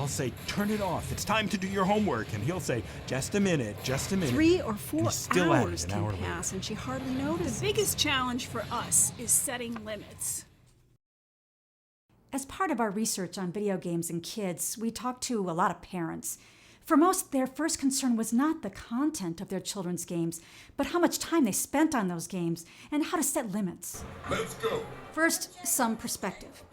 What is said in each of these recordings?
I'll say, turn it off. It's time to do your homework. And he'll say, just a minute, just a minute. 3 or 4 still at it hours an can hour pass later. and she hardly notices. The biggest challenge for us is setting limits. As part of our research on video games and kids, we talked to a lot of parents. For most, their first concern was not the content of their children's games, but how much time they spent on those games and how to set limits. Let's go. First, some perspective.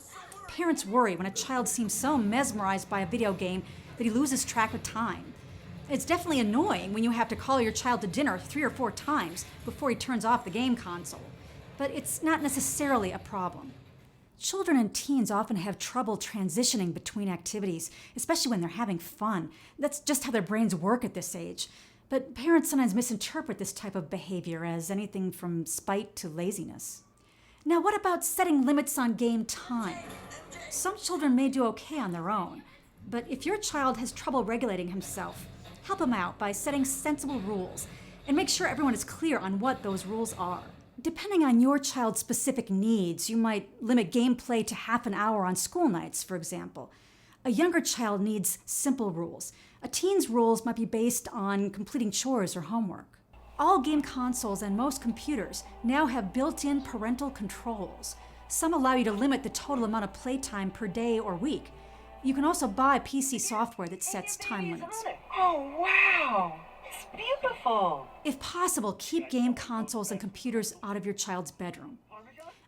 Parents worry when a child seems so mesmerized by a video game that he loses track of time. It's definitely annoying when you have to call your child to dinner 3 or 4 times before he turns off the game console, but it's not necessarily a problem. Children and teens often have trouble transitioning between activities, especially when they're having fun. That's just how their brains work at this age. But parents sometimes misinterpret this type of behavior as anything from spite to laziness. Now, what about setting limits on game time? Some children may do okay on their own, but if your child has trouble regulating himself, help him out by setting sensible rules and make sure everyone is clear on what those rules are. Depending on your child's specific needs, you might limit gameplay to half an hour on school nights, for example. A younger child needs simple rules. A teen's rules might be based on completing chores or homework. All game consoles and most computers now have built-in parental controls. Some allow you to limit the total amount of playtime per day or week. You can also buy PC software that sets time limits. Oh, wow! It's beautiful! If possible, keep game consoles and computers out of your child's bedroom.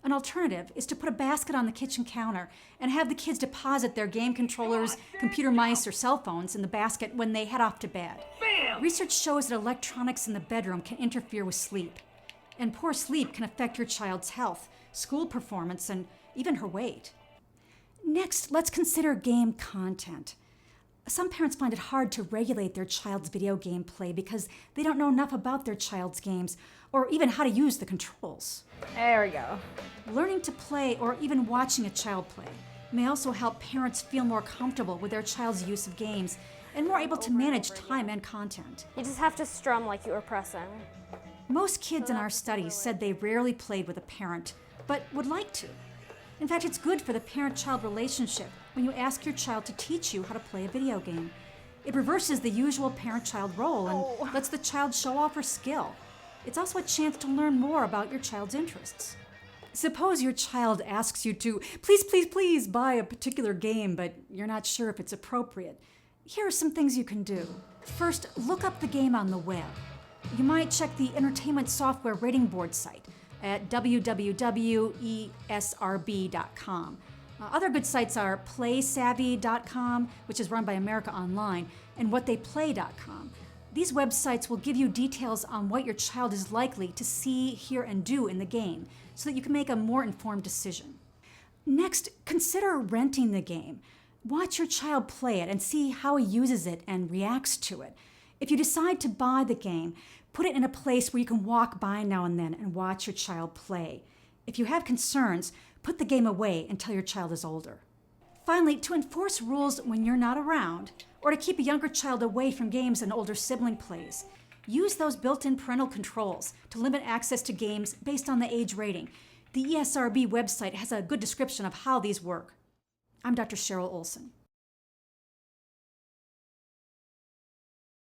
An alternative is to put a basket on the kitchen counter and have the kids deposit their game controllers, computer mice, or cell phones in the basket when they head off to bed. Bam! Research shows that electronics in the bedroom can interfere with sleep. And poor sleep can affect your child's health, school performance, and even her weight. Next, let's consider game content. Some parents find it hard to regulate their child's video game play because they don't know enough about their child's games or even how to use the controls. There we go. Learning to play or even watching a child play may also help parents feel more comfortable with their child's use of games and more able to manage time and content. You just have to strum like you were pressing. Most kids in our studies said they rarely played with a parent, but would like to. In fact, it's good for the parent-child relationship when you ask your child to teach you how to play a video game. It reverses the usual parent-child role and lets the child show off her skill. It's also a chance to learn more about your child's interests. Suppose your child asks you to please buy a particular game, but you're not sure if it's appropriate. Here are some things you can do. First, look up the game on the web. You might check the Entertainment Software Rating Board site at www.esrb.com. Other good sites are playsavvy.com, which is run by America Online, and whattheyplay.com. These websites will give you details on what your child is likely to see, hear, and do in the game so that you can make a more informed decision. Next, consider renting the game. Watch your child play it and see how he uses it and reacts to it. If you decide to buy the game, put it in a place where you can walk by now and then and watch your child play. If you have concerns, put the game away until your child is older. Finally, to enforce rules when you're not around, or to keep a younger child away from games an older sibling plays, use those built-in parental controls to limit access to games based on the age rating. The ESRB website has a good description of how these work. I'm Dr. Cheryl Olson.